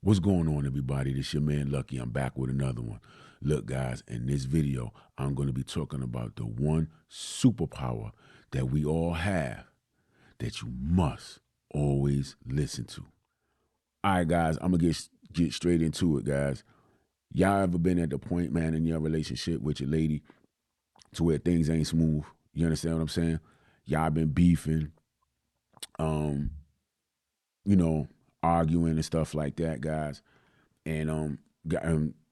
What's going on, everybody? This your man Lucky. I'm back with another one. Look, guys, in this video, I'm going to be talking about the one superpower that we all have that you must always listen to. All right, guys, I'm gonna get straight into it, guys. Y'all ever been at the point, man, in your relationship with your lady to where things ain't smooth? You understand what I'm saying? Y'all been beefing, um, you know, arguing and stuff like that, guys. And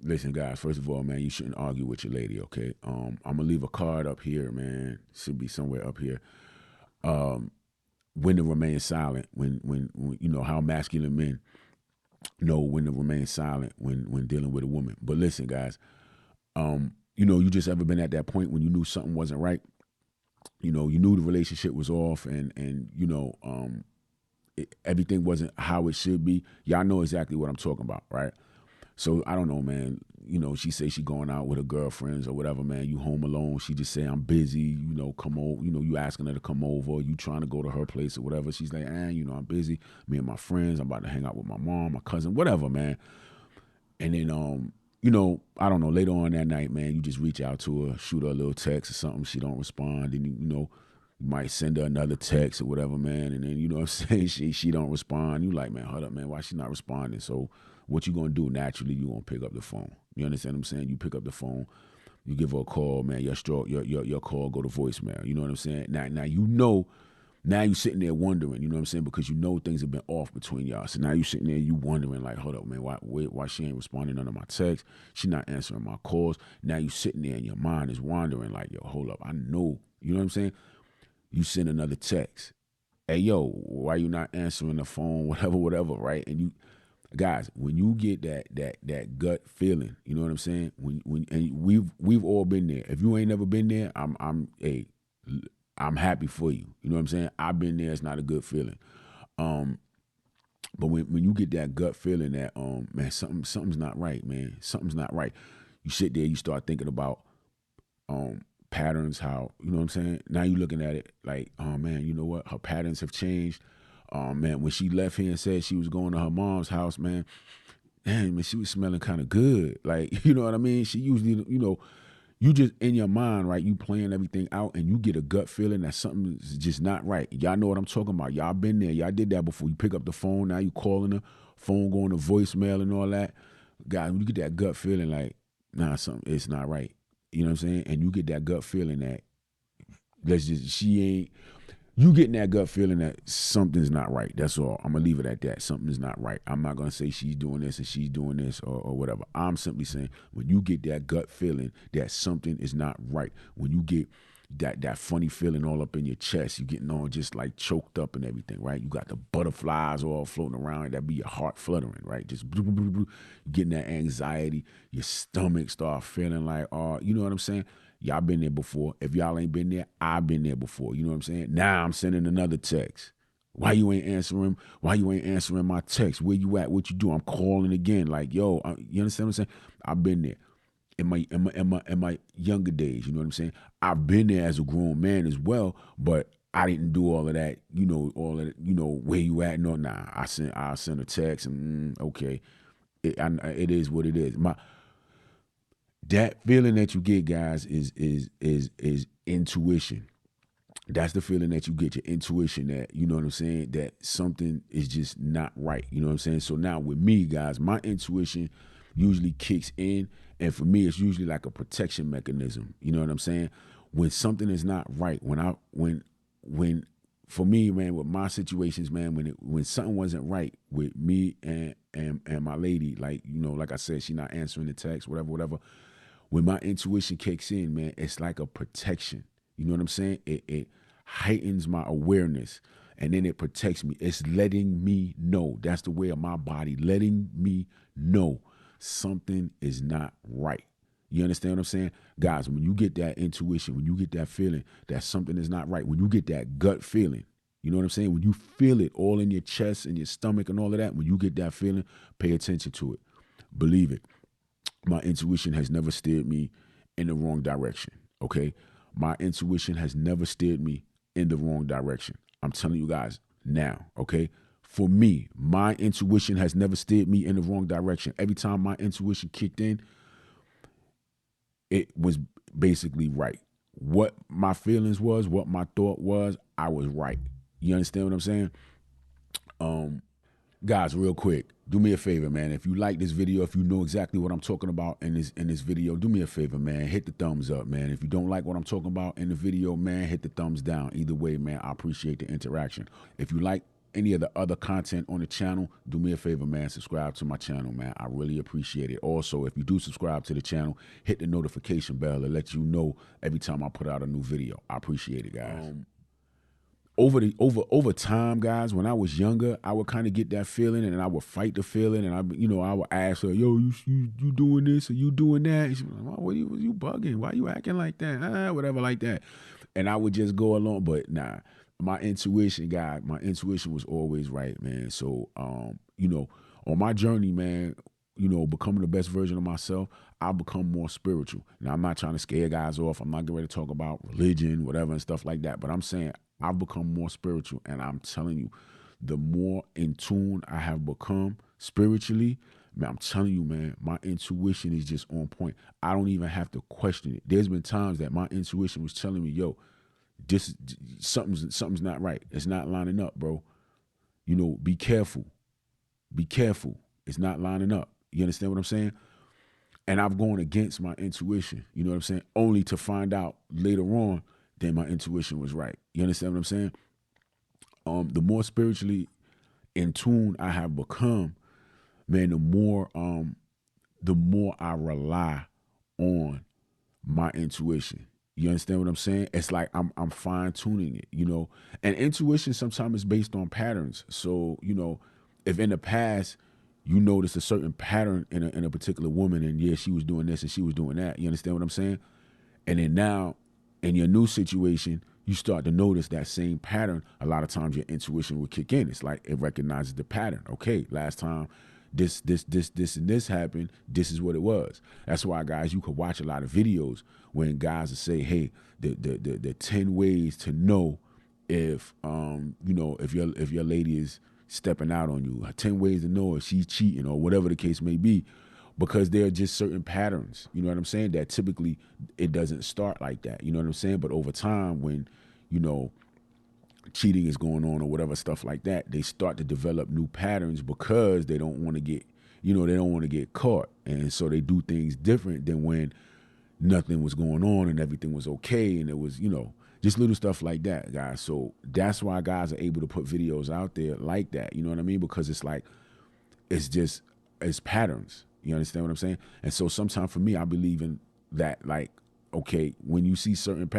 listen, guys. First of all, man, you shouldn't argue with your lady. Okay. I'm gonna leave a card up here, man. Should be somewhere up here. When to remain silent. When you know how masculine men know when to remain silent when dealing with a woman. But listen, guys. You know, you just ever been at that point when you knew something wasn't right. You know, you knew the relationship was off, and you know, everything wasn't how it should be. Y'all know exactly what I'm talking about, right? So I don't know, man. You know, she say she going out with her girlfriends or whatever, man. You home alone. She just say I'm busy. You know, come over. You know, you asking her to come over. You trying to go to her place or whatever. She's like, you know, I'm busy. Me and my friends. I'm about to hang out with my mom, my cousin, whatever, man. And then, you know, I don't know. Later on that night, man, you just reach out to her, shoot her a little text or something. She don't respond, and you know, you might send her another text or whatever, man. And then you know what I'm saying, she don't respond. You like, man, hold up, man, why she not responding? So what you gonna do? Naturally, you gonna pick up the phone. You understand what I'm saying? You pick up the phone, you give her a call, man. Your call go to voicemail. You know what I'm saying? Now you know. Now you sitting there wondering, you know what I'm saying, because you know things have been off between y'all. So now you sitting there, you wondering like, hold up, man, why she ain't responding to none of my texts? She not answering my calls. Now you sitting there and your mind is wandering like, yo, hold up, I know, you know what I'm saying? You send another text, hey, yo, why you not answering the phone? Whatever, right? And you guys, when you get that gut feeling, you know what I'm saying? When and we've all been there. If you ain't never been there, I'm happy for you. You know what I'm saying? I've been there. It's not a good feeling. Um, but when you get that gut feeling that man, something's not right, man. Something's not right. You sit there, you start thinking about patterns, how, you know what I'm saying? Now you looking at it like, oh man, you know what? Her patterns have changed. Man, when she left here and said she was going to her mom's house, man, man, she was smelling kind of good. Like, you know what I mean? She usually, you know, you just in your mind, right? You playing everything out and you get a gut feeling that something's just not right. Y'all know what I'm talking about. Y'all been there. Y'all did that before. You pick up the phone, now you calling her, phone going to voicemail and all that. Guys, when you get that gut feeling like, nah, something, it's not right. You know what I'm saying? And you get that gut feeling that she ain't, you getting that gut feeling that something's not right. That's all. I'm gonna leave it at that. Something's not right. I'm not gonna say she's doing this and she's doing this or whatever. I'm simply saying when you get that gut feeling that something is not right, when you get that funny feeling all up in your chest, you getting all just like choked up and everything, right? You got the butterflies all floating around. That be your heart fluttering, right? Just getting that anxiety. Your stomach start feeling like, oh, you know what I'm saying? Y'all been there before. If y'all ain't been there, I've been there before. You know what I'm saying? Now I'm sending another text. Why you ain't answering? Why you ain't answering my text? Where you at? What you do? I'm calling again. Like, yo, you understand what I'm saying? I've been there in my younger days. You know what I'm saying? I've been there as a grown man as well, but I didn't do all of that. You know, all of that, you know, where you at? No, nah. I sent a text and okay, it is what it is. That feeling that you get, guys, is intuition. That's the feeling that you get, your intuition, that, you know what I'm saying, that something is just not right. You know what I'm saying? So now with me, guys, my intuition usually kicks in, and for me, it's usually like a protection mechanism. You know what I'm saying? When something is not right, when for me, man, with my situations, man, when something wasn't right with me and my lady, like, you know, like I said, she not answering the text, whatever. When my intuition kicks in, man, it's like a protection. You know what I'm saying? It heightens my awareness, and then it protects me. It's letting me know. That's the way of my body, letting me know something is not right. You understand what I'm saying? Guys, when you get that intuition, when you get that feeling that something is not right, when you get that gut feeling, you know what I'm saying? When you feel it all in your chest and your stomach and all of that, when you get that feeling, pay attention to it. Believe it. My intuition has never steered me in the wrong direction. Okay. My intuition has never steered me in the wrong direction. I'm telling you guys now. Okay. for me, my intuition has never steered me in the wrong direction. Every time my intuition kicked in, it was basically right. What my feelings was, what my thought was, I was right. You understand what I'm saying? Guys, real quick, do me a favor, man. If you like this video, if you know exactly what I'm talking about in this video, do me a favor, man. Hit the thumbs up, man. If you don't like what I'm talking about in the video, man, hit the thumbs down. Either way, man, I appreciate the interaction. If you like any of the other content on the channel, do me a favor, man. Subscribe to my channel, man. I really appreciate it. Also, if you do subscribe to the channel, hit the notification bell to let you know every time I put out a new video. I appreciate it, guys. Over time, guys, when I was younger, I would kind of get that feeling, and I would fight the feeling, and I would ask her, "Yo, you doing this or you doing that?" And she was like, "What you bugging? Why you acting like that? Whatever like that." And I would just go along, but nah, my intuition, guy, my intuition was always right, man. So, on my journey, man, becoming the best version of myself, I'll become more spiritual. Now, I'm not trying to scare guys off. I'm not getting ready to talk about religion, whatever, and stuff like that. But I'm saying I've become more spiritual. And I'm telling you, the more in tune I have become spiritually, man, I'm telling you, man, my intuition is just on point. I don't even have to question it. There's been times that my intuition was telling me, yo, this something's not right. It's not lining up, bro. Be careful. Be careful. It's not lining up. You understand what I'm saying? And I've gone against my intuition, you know what I'm saying? Only to find out later on that my intuition was right. You understand what I'm saying? The more spiritually in tune I have become, man, the more I rely on my intuition. You understand what I'm saying? It's like I'm fine tuning it, And intuition sometimes is based on patterns. So, if in the past you noticed a certain pattern in a particular woman, and yeah, she was doing this and she was doing that. You understand what I'm saying? And then now in your new situation, you start to notice that same pattern. A lot of times your intuition will kick in. It's like it recognizes the pattern. Okay, last time this, and this happened, this is what it was. That's why, guys, you could watch a lot of videos when guys will say, hey, the 10 ways to know if if your lady is stepping out on you, 10 ways to know if she's cheating or whatever the case may be, because there are just certain patterns, you know what I'm saying, that typically it doesn't start like that, you know what I'm saying? But over time, when, cheating is going on or whatever stuff like that, they start to develop new patterns because they don't want to get, they don't want to get caught. And so they do things different than when nothing was going on and everything was okay. And it was, just little stuff like that, guys. So that's why guys are able to put videos out there like that. You know what I mean? Because it's like, it's patterns. You understand what I'm saying? And so sometimes for me, I believe in that, like, okay, when you see certain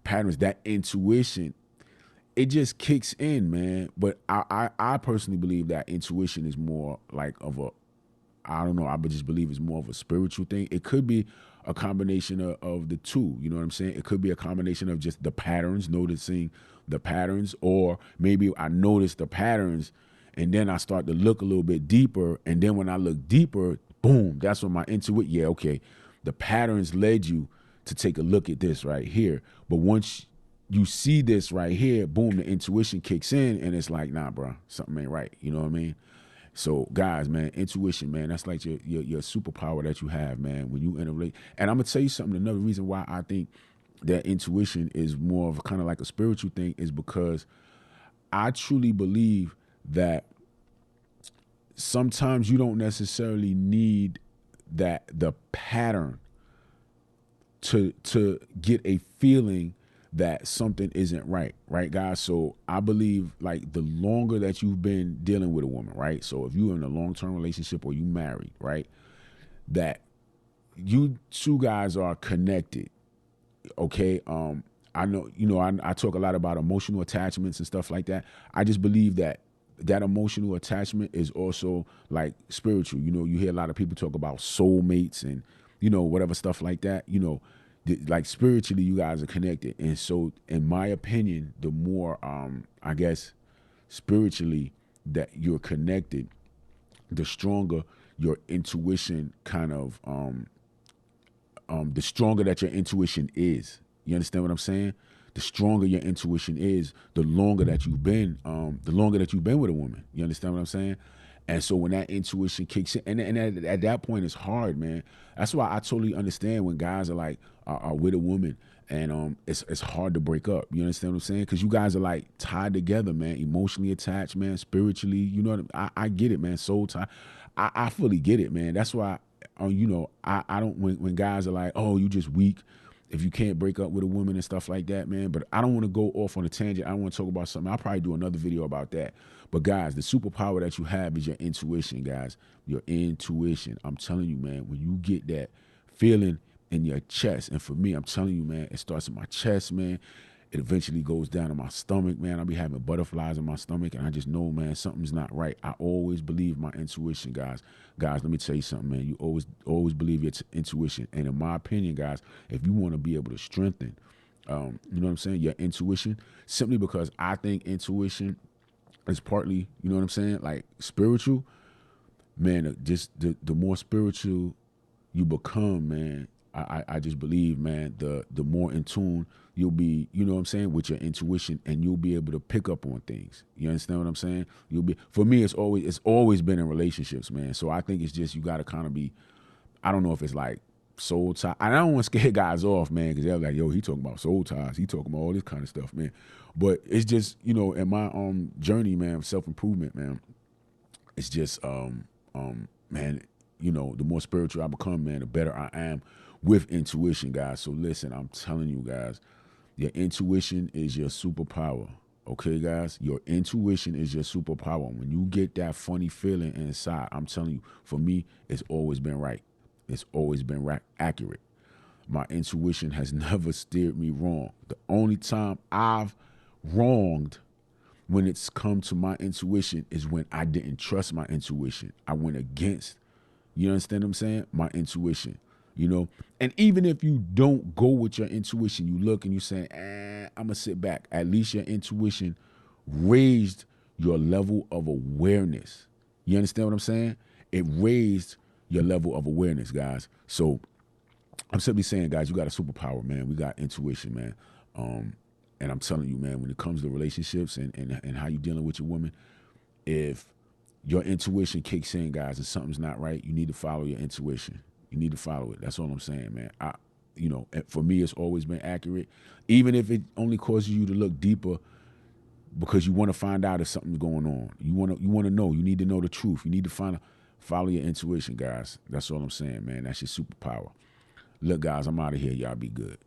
patterns, that intuition, it just kicks in, man. But I personally believe that intuition is more like of a, I don't know, I just believe it's more of a spiritual thing. It could be a combination of the two, you know what I'm saying? It could be a combination of just the patterns, noticing the patterns, or maybe I notice the patterns and then I start to look a little bit deeper, and then when I look deeper, boom, that's when my intuition, yeah, okay, the patterns led you to take a look at this right here. But once you see this right here, boom, the intuition kicks in, and it's like, nah, bro, something ain't right. You know what I mean? So, guys, man, intuition, man, that's like your superpower that you have, man, when you interrelate. And I'm gonna tell you something. Another reason why I think that intuition is more of kind of like a spiritual thing is because I truly believe that sometimes you don't necessarily need the pattern to get a feeling that something isn't right, guys? So I believe, like, the longer that you've been dealing with a woman, right? So if you're in a long-term relationship or you married, right, that you two guys are connected, okay? I know, I talk a lot about emotional attachments and stuff like that. I just believe that emotional attachment is also like spiritual. You hear a lot of people talk about soulmates and, whatever stuff like that, like spiritually you guys are connected. And so in my opinion, the more, I guess, spiritually that you're connected, the stronger your intuition kind of, the stronger that your intuition is. You understand what I'm saying? the stronger your intuition is, the longer that you've been, with a woman. You understand what I'm saying? And so when that intuition kicks in, and at that point it's hard, man. That's why I totally understand when guys are like are with a woman and it's hard to break up. You understand what I'm saying? Because you guys are like tied together, man, emotionally attached, man, spiritually. You know what I get it, man. Soul tie. I fully get it, man. That's why, I don't when guys are like, oh, you just weak if you can't break up with a woman and stuff like that, man. But I don't want to go off on a tangent. I want to talk about something. I'll probably do another video about that. But guys, the superpower that you have is your intuition, guys. Your intuition. I'm telling you, man, when you get that feeling in your chest, and for me, I'm telling you, man, it starts in my chest, man. It eventually goes down to my stomach, man. I'll be having butterflies in my stomach, and I just know, man, something's not right. I always believe my intuition, guys. Guys, let me tell you something, man. You always believe your intuition. And in my opinion, guys, if you want to be able to strengthen, you know what I'm saying, your intuition, simply because I think intuition is partly, you know what I'm saying, like spiritual, man, just the more spiritual you become, man, I just believe, man, the more in tune you'll be, you know what I'm saying, with your intuition, and you'll be able to pick up on things. You understand what I'm saying? You'll be, for me, it's always been in relationships, man. So I think it's just, you got to kind of be, I don't know if it's like soul ties. I don't want to scare guys off, man, because they're like, yo, he talking about soul ties. He talking about all this kind of stuff, man. But it's just, you know, in my journey, man, self-improvement, man, it's just, man, you know, the more spiritual I become, man, the better I am with intuition, guys. So listen, I'm telling you, guys, your intuition is your superpower. Okay, guys? Your intuition is your superpower. When you get that funny feeling inside, I'm telling you, for me, it's always been right. It's always been accurate. My intuition has never steered me wrong. The only time I've wronged when it's come to my intuition is when I didn't trust my intuition. I went against, you understand what I'm saying, my intuition. You know, and even if you don't go with your intuition, you look and you say, I'm gonna sit back. At least your intuition raised your level of awareness. You understand what I'm saying? It raised your level of awareness, guys. So I'm simply saying, guys, you got a superpower, man. We got intuition, man. And I'm telling you, man, when it comes to relationships and how you dealing with your woman, if your intuition kicks in, guys, and something's not right, you need to follow your intuition. You need to follow it. That's all I'm saying, man. You know, for me, it's always been accurate, even if it only causes you to look deeper because you want to find out if something's going on. You want to know. You need to know the truth. You need to follow your intuition, guys. That's all I'm saying, man. That's your superpower. Look, guys, I'm out of here. Y'all be good.